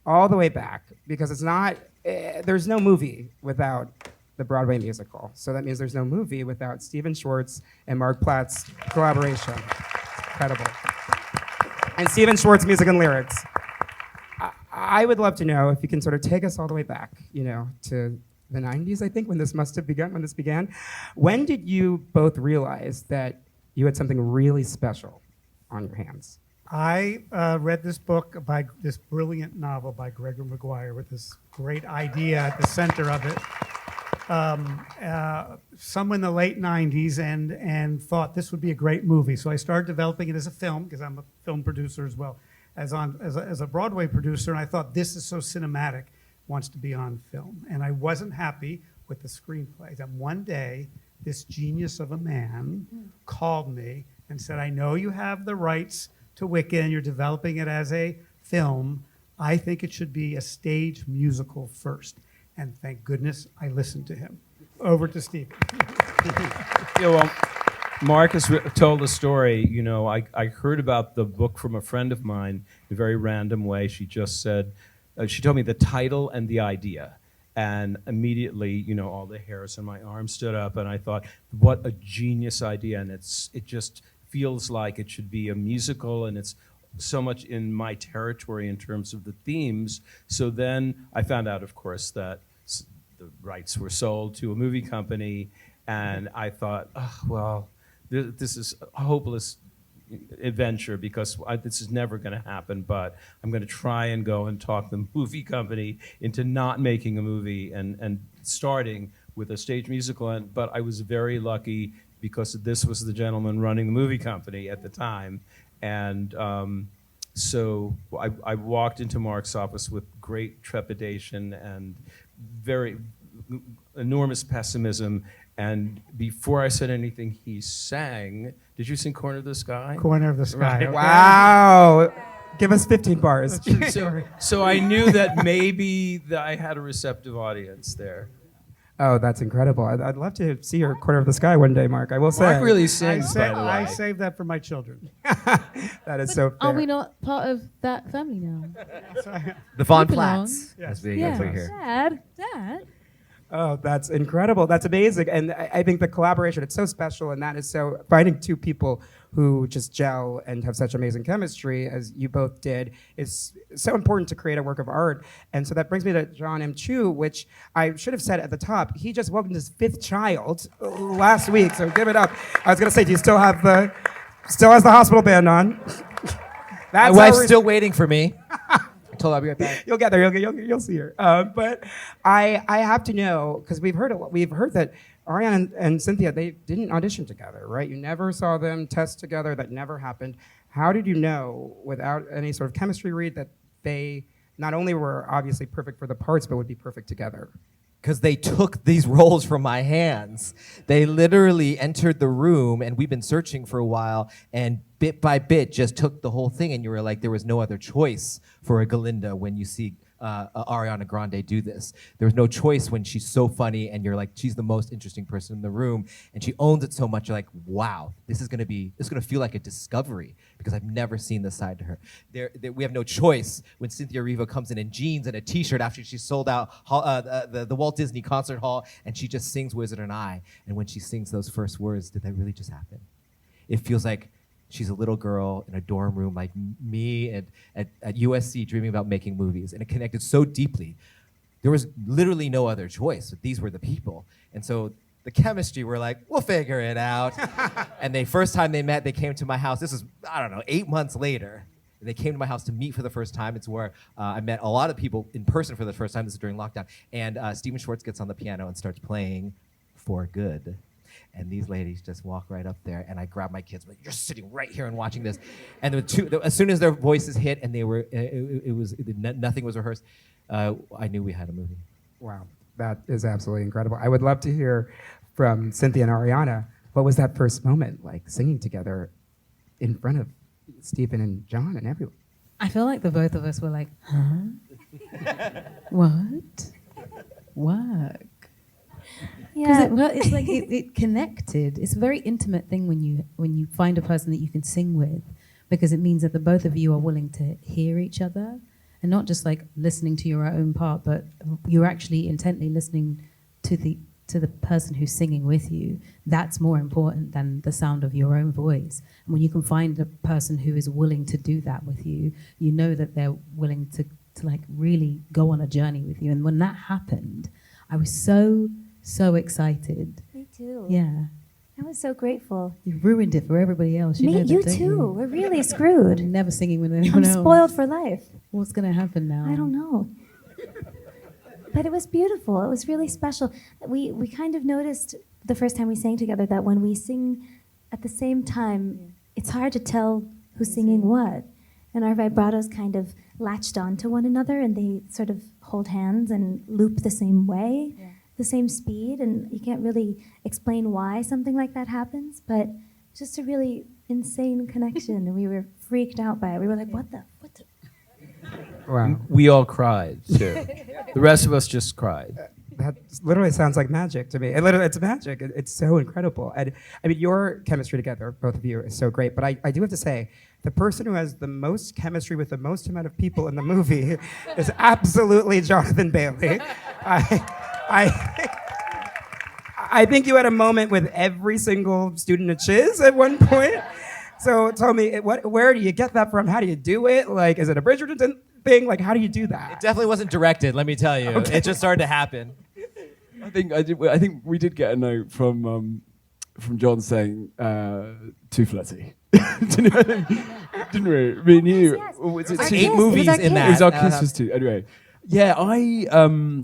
all the way back because it's not, there's no movie without the Broadway musical. So that means there's no movie without Stephen Schwartz and Marc Platt's collaboration. It's incredible. And Stephen Schwartz music and lyrics. I would love to know if you can sort of take us all the way back, to the 90s, I think, when this began. When did you both realize that you had something really special on your hands? I read this book by this brilliant novel by Gregory Maguire with this great idea at the center of it. Some in the late 90s and thought this would be a great movie. So I started developing it as a film because I'm a film producer as well as a Broadway producer. And I thought this is so cinematic, wants to be on film. And I wasn't happy with the screenplay. And one day, this genius of a man called me and said, I know you have the rights to Wicked and you're developing it as a film. I think it should be a stage musical first. And thank goodness I listened to him. Over to Steve. Marc has told a story. I heard about the book from a friend of mine in a very random way. She just said, she told me the title and the idea. And immediately, all the hairs on my arm stood up, and I thought, what a genius idea. And it just feels like it should be a musical, and it's so much in my territory in terms of the themes. So then I found out, of course, that the rights were sold to a movie company, and I thought, this is a hopeless adventure because this is never going to happen, but I'm going to try and go and talk the movie company into not making a movie and starting with a stage musical. But I was very lucky because this was the gentleman running the movie company at the time. And so I walked into Marc's office with great trepidation and very enormous pessimism. And before I said anything, he sang. Did you sing Corner of the Sky? Corner of the Sky. Right. Okay. Wow. Give us 15 bars. So I knew that maybe I had a receptive audience there. Oh, that's incredible. I'd love to see your Corner of the Sky one day, Marc. I will say. Marc really sings, by the way. I saved that for my children. That is so fair. Are we not part of that family now? The Von We belong. Platts. Yes. That's what we hear. Dad. Oh, that's incredible. That's amazing. And I think the collaboration, it's so special, and that is so, finding two people who just gel and have such amazing chemistry, as you both did, is so important to create a work of art. And so that brings me to Jon M. which I should have said at the top. He just welcomed his 5th child last week, so give it up. I was going to say, do you still has the hospital band on? My wife's still waiting for me. I told her I'll be right back. You'll get there. You'll see her. But I have to know, because we've heard that Ariana and Cynthia, they didn't audition together, right? You never saw them test together. That never happened. How did you know, without any sort of chemistry read, that they not only were obviously perfect for the parts, but would be perfect together? Because they took these roles from my hands. They literally entered the room, and we've been searching for a while, and bit by bit just took the whole thing, and you were like, there was no other choice for a Glinda when you see Ariana Grande do this. There was no choice when she's so funny, and you're like, she's the most interesting person in the room, and she owns it so much, you're like, wow, this is gonna feel like a discovery, because I've never seen this side to her. We have no choice when Cynthia Erivo comes in jeans and a t-shirt after she sold out the Walt Disney Concert Hall, and she just sings Wizard and I, and when she sings those first words, did that really just happen? It feels like she's a little girl in a dorm room like me at USC dreaming about making movies, and it connected so deeply. There was literally no other choice. These were the people. And so the chemistry, we're like, we'll figure it out. And the first time they met, they came to my house. This is, 8 months later. They came to my house to meet for the first time. It's where I met a lot of people in person for the first time. This is during lockdown. And Stephen Schwartz gets on the piano and starts playing For Good. And these ladies just walk right up there, and I grab my kids. Like, you're sitting right here and watching this. And as soon as their voices hit, and nothing was rehearsed, I knew we had a movie. Wow, that is absolutely incredible. I would love to hear from Cynthia and Ariana. What was that first moment like, singing together in front of Stephen and Jon and everyone? I feel like the both of us were like, huh? What? Work. Yeah. It's like it connected. It's a very intimate thing when you find a person that you can sing with, because it means that the both of you are willing to hear each other and not just like listening to your own part, but you're actually intently listening to the person who's singing with you. That's more important than the sound of your own voice. And when you can find a person who is willing to do that with you, you know that they're willing to like really go on a journey with you. And when that happened, I was so excited. Me too. Yeah. I was so grateful. You ruined it for everybody else. You know that, You don't too. We're really screwed. I'm never singing with I'm anyone else. spoiled for life. What's going to happen now? I don't know. But it was beautiful. It was really special. We kind of noticed the first time we sang together that when we sing at the same time, it's hard to tell who's singing what. And our vibratos kind of latched onto one another, and they sort of hold hands and loop the same way, the same speed, and you can't really explain why something like that happens, but it's just a really insane connection, and we were freaked out by it. We were like, what the? Wow. We all cried too. The rest of us just cried. That literally sounds like magic to me. It's magic. It's so incredible. And I mean, your chemistry together, both of you, is so great. But I do have to say, the person who has the most chemistry with the most amount of people in the movie is absolutely Jonathan Bailey. I think you had a moment with every single student at Chiz at one point. So tell me, where do you get that from? How do you do it? Like, is it a Bridgerton thing? Like, how do you do that? It definitely wasn't directed, let me tell you. Okay. It just started to happen. I think we did get a note from John saying too flirty. Didn't we? Me and you. Yes. Was it Our two? kiss. 8 It movies was our in that. It was our kiss. kiss was too. Anyway, yeah,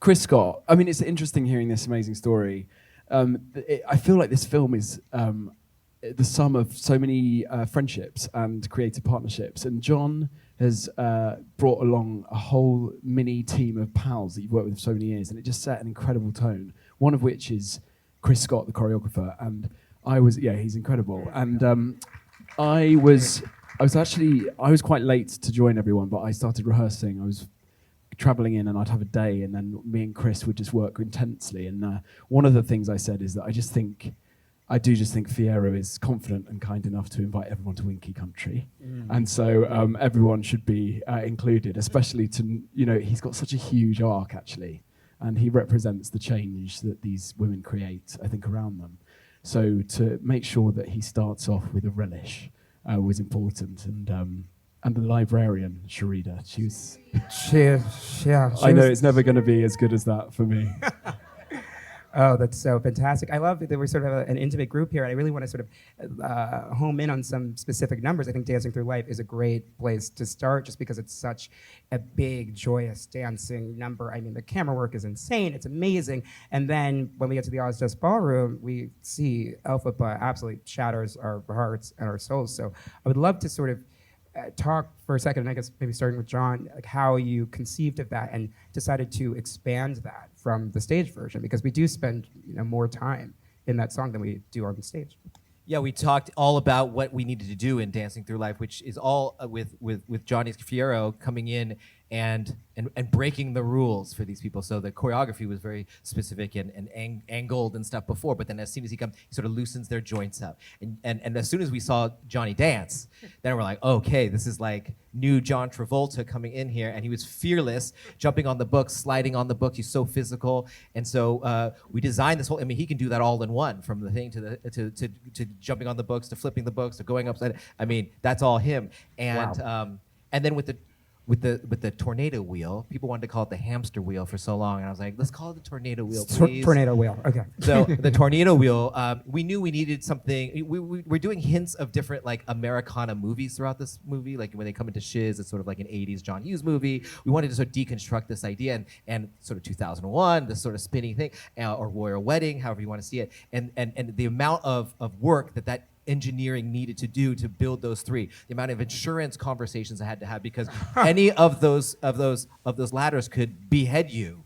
Chris Scott. I mean, it's interesting hearing this amazing story. I feel like this film is the sum of so many friendships and creative partnerships. And John has brought along a whole mini team of pals that you've worked with for so many years, and it just set an incredible tone. One of which is Chris Scott, the choreographer, and he's incredible. And I was quite late to join everyone, but I started rehearsing. I was traveling in, and I'd have a day, and then me and Chris would just work intensely. And one of the things I said is that I do just think Fiyero is confident and kind enough to invite everyone to Winky Country. And so everyone should be included, especially he's got such a huge arc actually, and he represents the change that these women create, I think, around them. So to make sure that he starts off with a relish was important. And the librarian, Sharida, I know it's never going to be as good as that for me. Oh, that's so fantastic. I love that we're sort of an intimate group here, and I really want to sort of home in on some specific numbers. I think Dancing Through Life is a great place to start just because it's such a big, joyous dancing number. I mean, the camera work is insane. It's amazing. And then when we get to the Ozdesk Ballroom, we see Elphaba absolutely shatters our hearts and our souls. So I would love to sort of talk for a second, and I guess maybe starting with John, like how you conceived of that and decided to expand that from the stage version, because we do spend more time in that song than we do on the stage. Yeah, we talked all about what we needed to do in Dancing Through Life, which is all with Johnny's Fiyero coming in and breaking the rules for these people. So the choreography was very specific and angled and stuff before, but then as soon as he comes, he sort of loosens their joints up. And as soon as we saw Johnny dance, then we're like, okay, this is like new John Travolta coming in here, and he was fearless, jumping on the books, sliding on the books. He's so physical, and so we designed this whole. I mean, he can do that all in one, from the thing to jumping on the books, to flipping the books, to going upside. I mean, that's all him. And Wow. And then with the tornado wheel, people wanted to call it the hamster wheel for so long, and I was like, let's call it the tornado wheel, please. Tornado wheel. Okay. So the tornado wheel, we knew we needed something. We're doing hints of different like Americana movies throughout this movie. Like when they come into Shiz, it's sort of like an 80s John Hughes movie. We wanted to sort of deconstruct this idea and sort of 2001, this sort of spinning thing, or Royal Wedding, however you want to see it. And the amount of work that engineering needed to do to build those three, the amount of insurance conversations I had to have, because any of those ladders could behead you.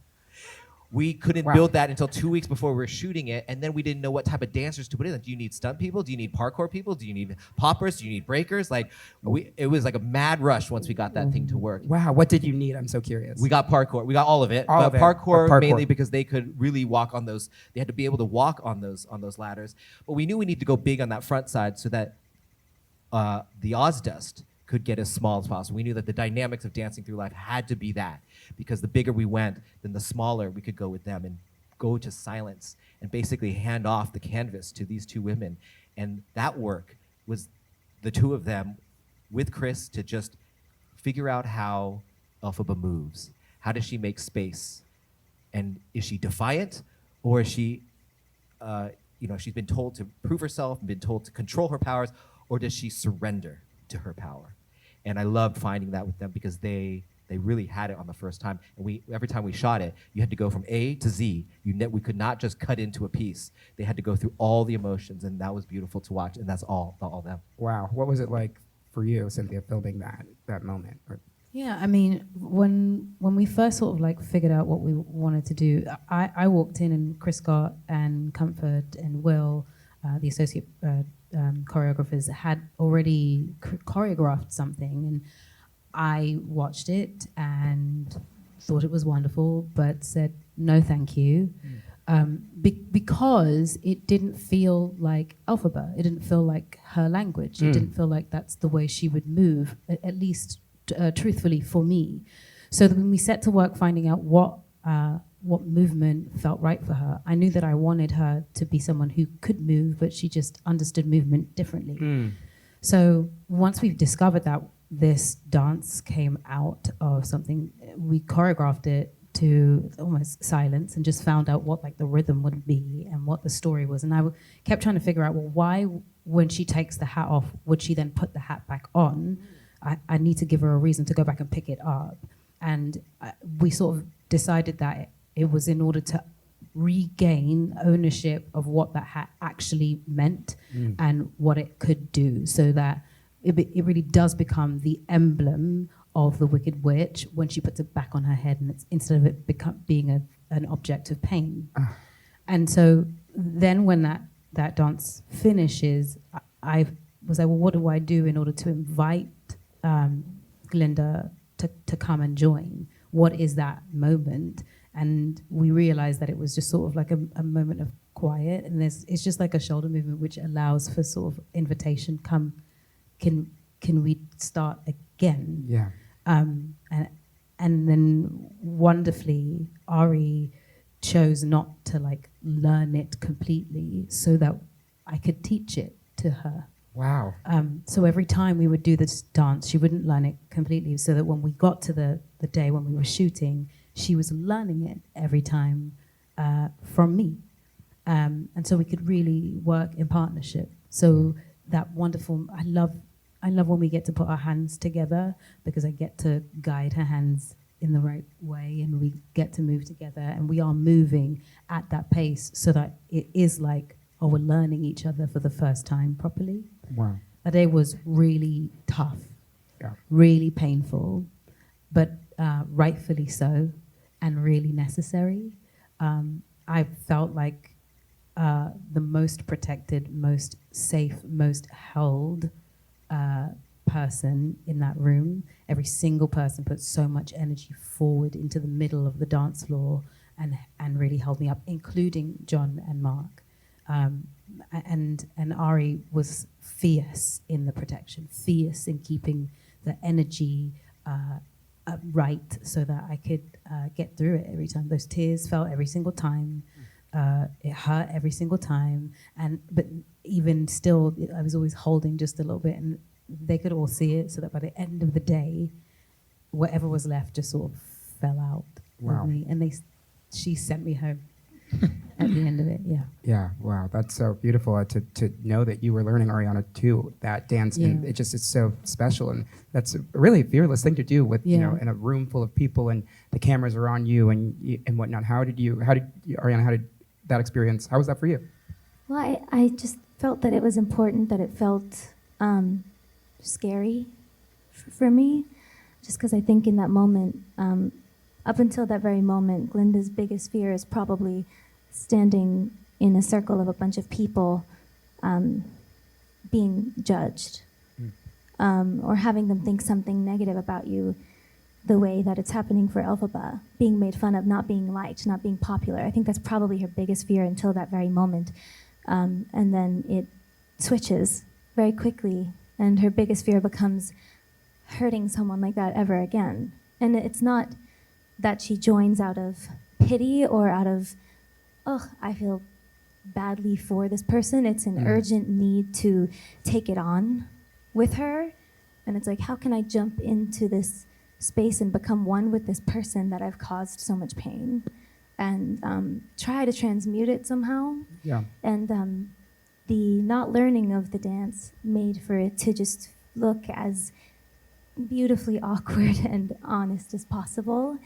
We couldn't Wow. build that until 2 weeks before we were shooting it, and then we didn't know what type of dancers to put in. Like, do you need stunt people? Do you need parkour people? Do you need poppers? Do you need breakers? Like, it was like a mad rush once we got that thing to work. Wow. What did you need? I'm so curious. We got parkour. We got all of it. All but of it. Parkour, Parkour. mainly because they could really walk on those. They had to be able to walk on those ladders. But we knew we needed to go big on that front side so that the Ozdust could get as small as possible. We knew that the dynamics of Dancing Through Life had to be that, because the bigger we went, then the smaller we could go with them and go to silence and basically hand off the canvas to these two women. And that work was the two of them with Chris to just figure out how Elphaba moves. How does she make space? And is she defiant, or is she, she's been told to prove herself, been told to control her powers, or does she surrender to her power? And I loved finding that with them, because they really had it on the first time. And every time we shot it, you had to go from A to Z. We could not just cut into a piece. They had to go through all the emotions, and that was beautiful to watch. And that's all them. Wow. What was it like for you, Cynthia, filming that moment? Yeah, I mean, when we first sort of like figured out what we wanted to do, I walked in, and Chris Scott and Comfort and Will, the associate choreographers, had already choreographed something, and I watched it and thought it was wonderful, but said no, thank you, because it didn't feel like Elphaba. It didn't feel like her language. It didn't feel like that's the way she would move, at least truthfully for me. So that when we set to work finding out what movement felt right for her, I knew that I wanted her to be someone who could move, but she just understood movement differently. So once we've discovered that, this dance came out of something, we choreographed it to almost silence and just found out what like the rhythm would be and what the story was. And I kept trying to figure out, well, why when she takes the hat off, would she then put the hat back on? I need to give her a reason to go back and pick it up. And we sort of decided that it was in order to regain ownership of what that hat actually meant and what it could do, so that it really does become the emblem of the Wicked Witch when she puts it back on her head, and it's instead of it being an object of pain. And so then when that dance finishes, I was like, well, what do I do in order to invite Glinda to come and join? What is that moment? And we realized that it was just sort of like a moment of quiet, and it's just like a shoulder movement which allows for sort of invitation, can we start again? Yeah. And then wonderfully, Ari chose not to like learn it completely so that I could teach it to her. Wow. So every time we would do this dance, she wouldn't learn it completely, so that when we got to the day when we were shooting, she was learning it every time from me. And so we could really work in partnership. So that wonderful, I love when we get to put our hands together, because I get to guide her hands in the right way, and we get to move together, and we are moving at that pace so that it is like, oh, we're learning each other for the first time properly. Wow. That day was really tough, Yeah. really painful, but rightfully so, and really necessary. I felt like the most protected, most safe, most held person in that room. Every single person put so much energy forward into the middle of the dance floor and really held me up, including Jon and Marc. And Ari was fierce in the protection, fierce in keeping the energy right, so that I could get through it every time. Those tears fell every single time. It hurt every single time. But even still, I was always holding just a little bit, and they could all see it, so that by the end of the day, whatever was left just sort of fell out Wow. of me. And she sent me home at the end of it, yeah. Yeah, wow, that's so beautiful to know that you were learning, Ariana, too, that dance. And Yeah. it's so special, and that's a really fearless thing to do with, Yeah. in a room full of people, and the cameras are on you and whatnot. How did Ariana, how did that experience, how was that for you? Well, I just felt that it was important, that it felt scary for me, just because I think in that moment, up until that very moment, Glinda's biggest fear is probably standing in a circle of a bunch of people being judged, or having them think something negative about you, the way that it's happening for Elphaba, being made fun of, not being liked, not being popular. I think that's probably her biggest fear until that very moment. And then it switches very quickly, and her biggest fear becomes hurting someone like that ever again. And it's not that she joins out of pity or out of, oh, I feel badly for this person. It's an urgent need to take it on with her. And it's like, how can I jump into this space and become one with this person that I've caused so much pain, and try to transmute it somehow. Yeah. And the not learning of the dance made for it to just look as beautifully awkward and honest as possible.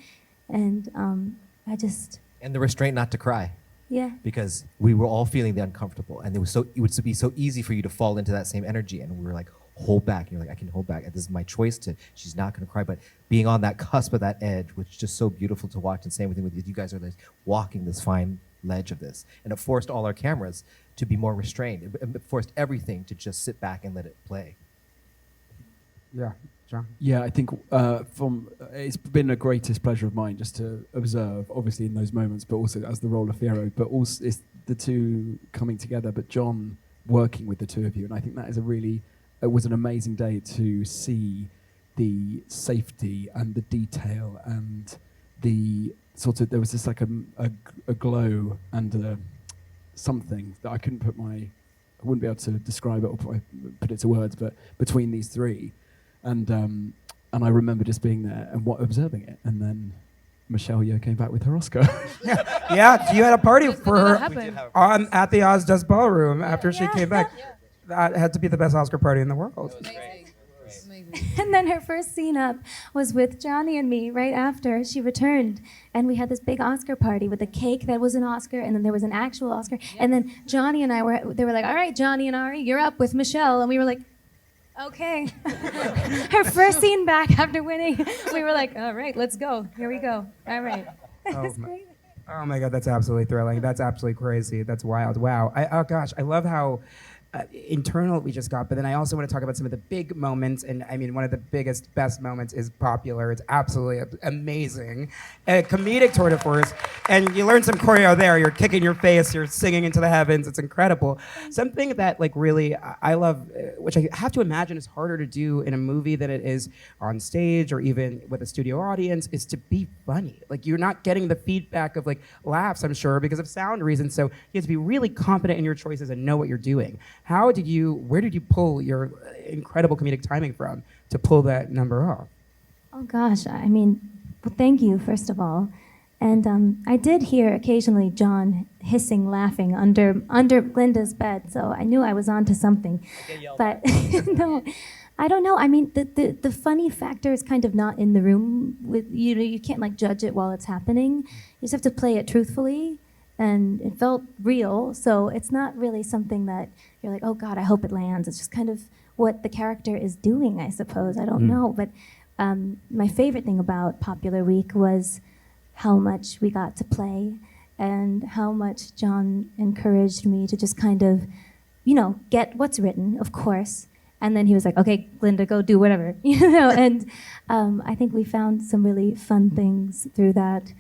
And I just, And the restraint not to cry, yeah. because we were all feeling the uncomfortable, and it would be so easy for you to fall into that same energy, and we were like, hold back. And you're like, I can hold back, and this is my choice to. She's not going to cry, but being on that cusp of that edge, which is just so beautiful to watch. And same thing with you. You guys are like walking this fine ledge of this, and it forced all our cameras to be more restrained. It forced everything to just sit back and let it play. Yeah, John. Yeah, I think it's been a greatest pleasure of mine just to observe, obviously in those moments, but also as the role of Fiyero, but also it's the two coming together, but John working with the two of you, and I think that is it was an amazing day to see the safety and the detail and the sort of, there was just like a glow and something that I wouldn't be able to describe it or put it to words, but between these three. And I remember just being there and observing it. And then Michelle Yeoh came back with her Oscar. Yeah, you had a party for her happened? at the Oz Does Ballroom after she came back. That had to be the best Oscar party in the world. And then her first scene up was with Johnny and me right after she returned. And we had this big Oscar party with a cake that was an Oscar, and then there was an actual Oscar. And then Johnny and they were like, all right, Johnny and Ari, you're up with Michelle. And we were like, okay. Her first scene back after winning, we were like, all right, let's go. Here we go. All right. It was great. Oh my God, that's absolutely thrilling. That's absolutely crazy. That's wild. Wow. Oh gosh, I love how internal we just got, but then I also want to talk about some of the big moments, and I mean, one of the biggest, best moments is Popular. It's absolutely amazing. A comedic tour de force, and you learn some choreo there. You're kicking your face, you're singing into the heavens. It's incredible. Something that like really I love, which I have to imagine is harder to do in a movie than it is on stage or even with a studio audience, is to be funny. Like you're not getting the feedback of like laughs, I'm sure, because of sound reasons. So you have to be really confident in your choices and know what you're doing. Where did you pull your incredible comedic timing from to pull that number off? Oh gosh, I mean, well, thank you, first of all. And I did hear occasionally John hissing, laughing under Glinda's bed, so I knew I was onto something. But no, I don't know. I mean, the funny factor is kind of not in the room. With you can't like judge it while it's happening. You just have to play it truthfully. And it felt real, so it's not really something that you're like, oh God, I hope it lands. It's just kind of what the character is doing, I suppose. I don't know, but my favorite thing about Popular Week was how much we got to play and how much John encouraged me to just kind of, get what's written, of course. And then he was like, okay, Glinda, go do whatever, And I think we found some really fun things through that.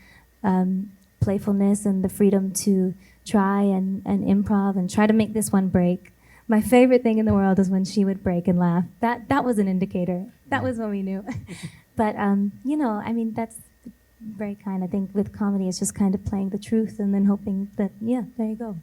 Playfulness and the freedom to try and improv and try to make this one break. My favorite thing in the world is when she would break and laugh. That was an indicator. That was when we knew. But I mean, that's very kind. I think with comedy, it's just kind of playing the truth and then hoping that, there you go.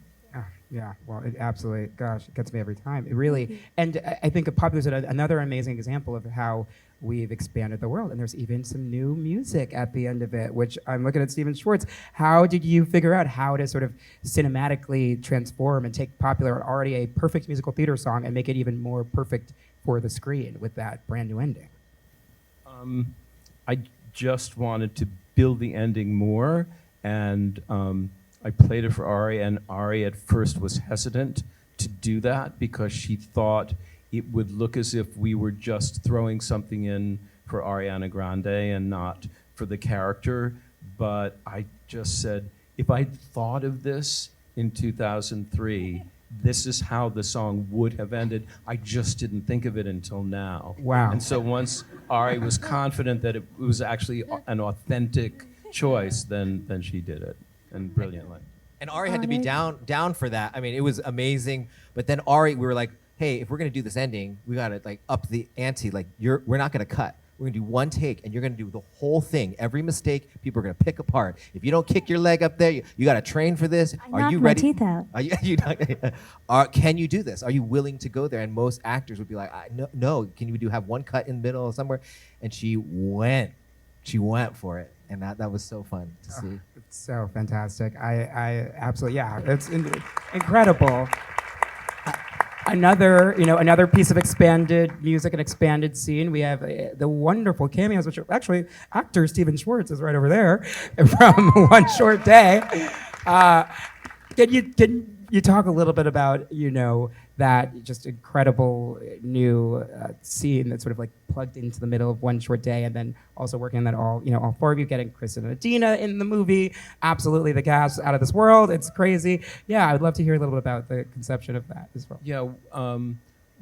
Yeah, well, it absolutely, gosh, it gets me every time. It really, and I think Popular is another amazing example of how we've expanded the world. And there's even some new music at the end of it, which I'm looking at Stephen Schwartz. How did you figure out how to sort of cinematically transform and take Popular, already a perfect musical theater song, and make it even more perfect for the screen with that brand new ending? I just wanted to build the ending more, and I played it for Ari, and Ari at first was hesitant to do that because she thought it would look as if we were just throwing something in for Ariana Grande and not for the character. But I just said, if I thought of this in 2003, this is how the song would have ended. I just didn't think of it until now. Wow. And so once Ari was confident that it was actually an authentic choice, then she did it, and brilliantly. And Ari had to be down for that. I mean, it was amazing. But then Ari, we were like, hey, if we're gonna do this ending, we gotta like up the ante. Like we're not gonna cut. We're gonna do one take, and you're gonna do the whole thing. Every mistake, people are gonna pick apart. If you don't kick your leg up there, you gotta train for this. I knocked my teeth out. Can you do this? Are you willing to go there? And most actors would be like, no. Can you have one cut in the middle of somewhere? And she went for it, and that was so fun to see. It's so fantastic. I absolutely, yeah, it's incredible. Another piece of expanded music and expanded scene. We have the wonderful cameos, which are actually actor Stephen Schwartz is right over there from One Short Day. Can you talk a little bit about that just incredible new scene that's sort of like plugged into the middle of One Short Day, and then also working on that all four of you getting Kristen and Adina in the movie. Absolutely, the cast out of this world. It's crazy. Yeah, I would love to hear a little bit about the conception of that as well. Yeah,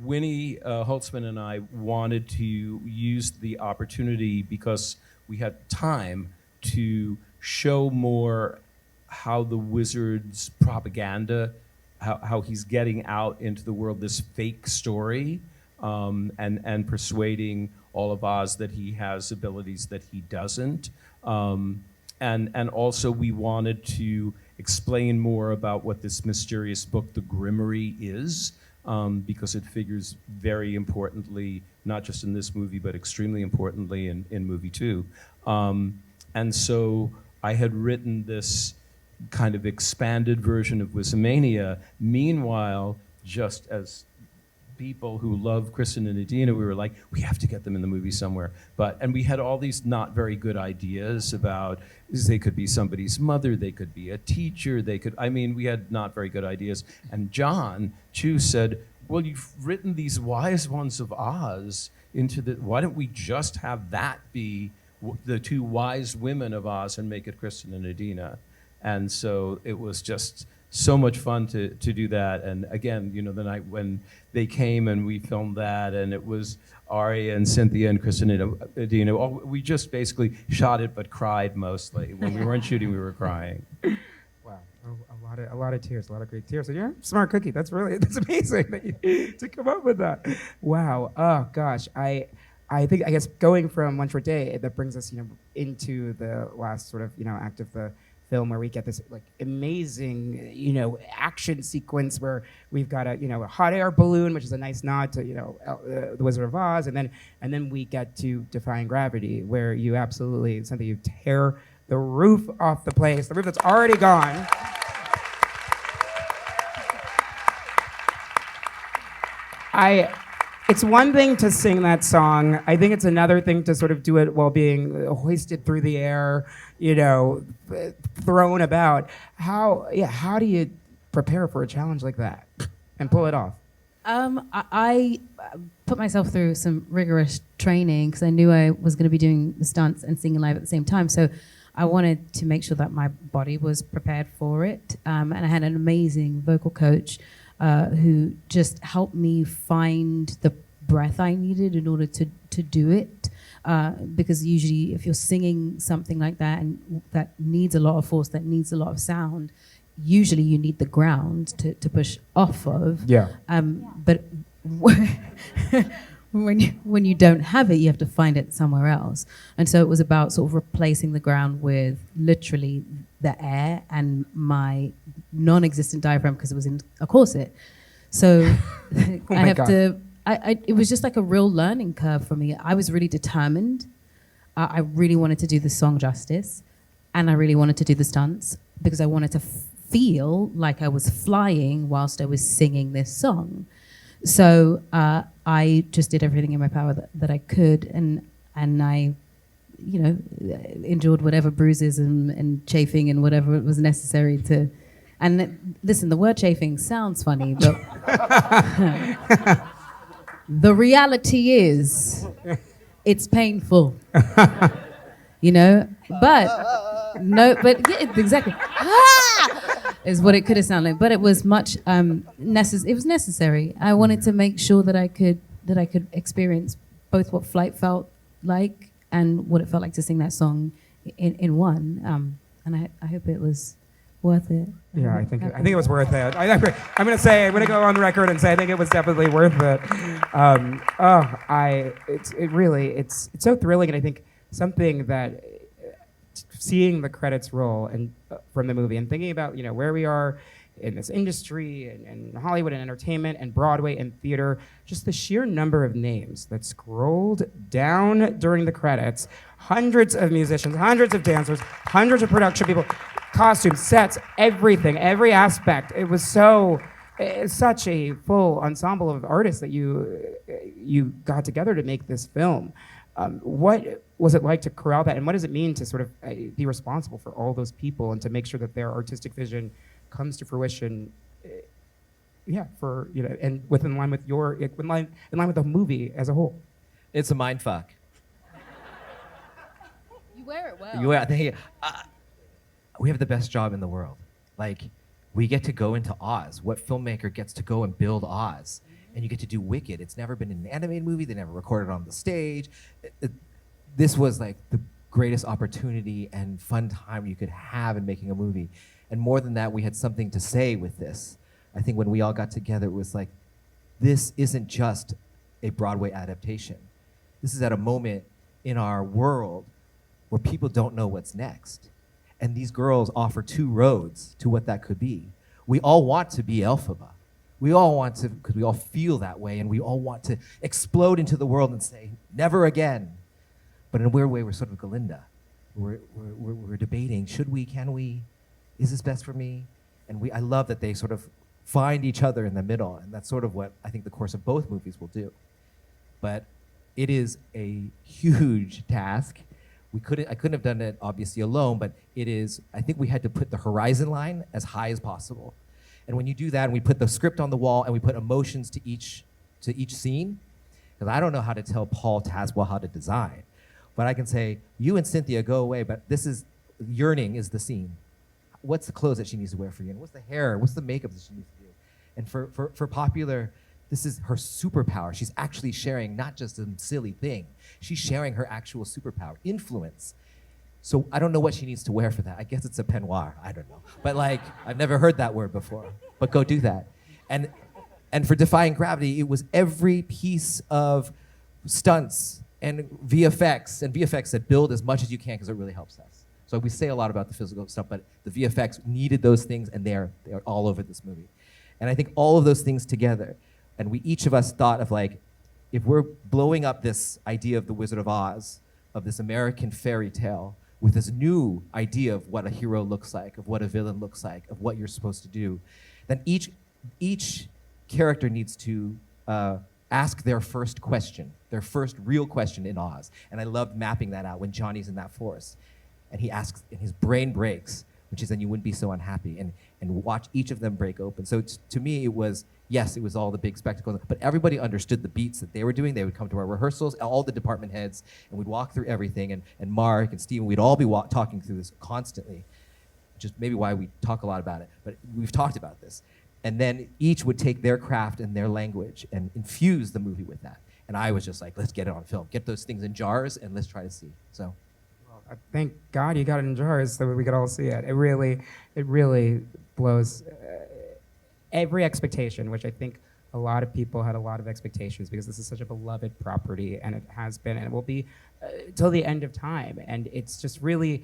Winnie Holtzman and I wanted to use the opportunity because we had time to show more how the wizard's propaganda, how he's getting out into the world this fake story, and persuading all of Oz that he has abilities that he doesn't. And also we wanted to explain more about what this mysterious book, The Grimmery, is, because it figures very importantly, not just in this movie, but extremely importantly in movie 2. And so I had written this kind of expanded version of Wizamania. Meanwhile, just as people who love Kristen and Adina, we were like, we have to get them in the movie somewhere. And we had all these not very good ideas about, they could be somebody's mother, they could be a teacher, we had not very good ideas. And Jon Chu said, well, you've written these wise ones of Oz why don't we just have that be the two wise women of Oz and make it Kristen and Adina? And so it was just so much fun to do that. And again, the night when they came and we filmed that, and it was Ari and Cynthia and Kristen and Adina. We just basically shot it but cried mostly. When we weren't shooting, we were crying. Wow, a lot of tears, a lot of great tears. So you're a smart cookie. That's amazing that you to come up with that. Wow. Oh gosh, I guess going from One Short Day, that brings us into the last sort of act of the film, where we get this like amazing action sequence where we've got a hot air balloon, which is a nice nod to the Wizard of Oz, and then we get to Defying Gravity, where you absolutely you tear the roof off the place, the roof that's already gone. It's one thing to sing that song. I think it's another thing to sort of do it while being hoisted through the air, thrown about. How do you prepare for a challenge like that and pull it off? I put myself through some rigorous training because I knew I was going to be doing the stunts and singing live at the same time. So I wanted to make sure that my body was prepared for it. And I had an amazing vocal coach who just helped me find the breath I needed in order to do it. Because usually if you're singing something like that and that needs a lot of force, that needs a lot of sound, usually you need the ground to push off of. Yeah. But when you don't have it, you have to find it somewhere else. And so it was about sort of replacing the ground with literally the air and my non-existent diaphragm because it was in a corset. So it was just like a real learning curve for me. I was really determined. I really wanted to do the song justice, and I really wanted to do the stunts because I wanted to feel like I was flying whilst I was singing this song. So I just did everything in my power that I could, and I, endured whatever bruises and chafing and whatever was necessary to. And listen, the word chafing sounds funny, but the reality is, it's painful. But yeah, exactly. Is what it could have sounded like, but it was much it was necessary. I wanted to make sure that I could experience both what flight felt like and what it felt like to sing that song in one. And I hope it was worth it. Yeah, I think it was worth it. I'm gonna go on the record and say I think it was definitely worth it. It's so thrilling, and I think something that seeing the credits roll and from the movie and thinking about where we are in this industry and Hollywood and entertainment and Broadway and theater, just the sheer number of names that scrolled down during the credits, hundreds of musicians, hundreds of dancers, hundreds of production people, costumes, sets, everything, every aspect. It was such a full ensemble of artists that you got together to make this film. What was it like to corral that, and what does it mean to sort of be responsible for all those people and to make sure that their artistic vision comes to fruition? And in line with the movie as a whole. It's a mind fuck. You wear it well. We have the best job in the world. Like, we get to go into Oz. What filmmaker gets to go and build Oz? And you get to do Wicked. It's never been an animated movie. They never recorded it on the stage. This was like the greatest opportunity and fun time you could have in making a movie. And more than that, we had something to say with this. I think when we all got together, it was like, this isn't just a Broadway adaptation. This is at a moment in our world where people don't know what's next. And these girls offer two roads to what that could be. We all want to be Elphaba. We all want to, because we all feel that way, and we all want to explode into the world and say, never again. But in a weird way, we're sort of Glinda. We're debating, should we, can we? Is this best for me? And I love that they sort of find each other in the middle, and that's sort of what I think the course of both movies will do. But it is a huge task. I couldn't have done it obviously alone, but I think we had to put the horizon line as high as possible. And when you do that, and we put the script on the wall and we put emotions to each scene, because I don't know how to tell Paul Tazewell how to design, but I can say, you and Cynthia go away, but yearning is the scene. What's the clothes that she needs to wear for you? And what's the hair? What's the makeup that she needs to do? And for Popular, this is her superpower. She's actually sharing not just a silly thing. She's sharing her actual superpower, influence. So I don't know what she needs to wear for that. I guess it's a peignoir. I don't know. But I've never heard that word before. But go do that. And for Defying Gravity, it was every piece of stunts and VFX that build as much as you can because it really helps us. So we say a lot about the physical stuff, but the VFX needed those things, and they're all over this movie. And I think all of those things together, and we each of us thought of if we're blowing up this idea of the Wizard of Oz, of this American fairy tale, with this new idea of what a hero looks like, of what a villain looks like, of what you're supposed to do, then each character needs to ask their first question, their first real question in Oz. And I loved mapping that out when Johnny's in that forest. And he asks, and his brain breaks, which is then you wouldn't be so unhappy, and watch each of them break open. So to me, it was all the big spectacles, but everybody understood the beats that they were doing. They would come to our rehearsals, all the department heads, and we'd walk through everything, and Mark and Steven, we'd all be talking through this constantly, just maybe why we talk a lot about it, but we've talked about this. And then each would take their craft and their language and infuse the movie with that. And I was just like, let's get it on film. Get those things in jars, and let's try to see. So. Thank God you got it in jars so we could all see it. It really blows every expectation, which I think a lot of people had a lot of expectations because this is such a beloved property, and it has been, and it will be till the end of time. And it's really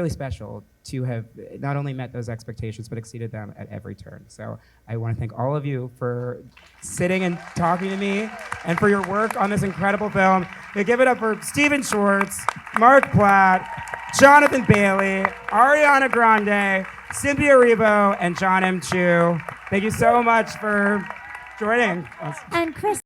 special to have not only met those expectations, but exceeded them at every turn. So I want to thank all of you for sitting and talking to me and for your work on this incredible film. We give it up for Stephen Schwartz, Marc Platt, Jonathan Bailey, Ariana Grande, Cynthia Erivo, and Jon M. Thank you so much for joining us. And Chris.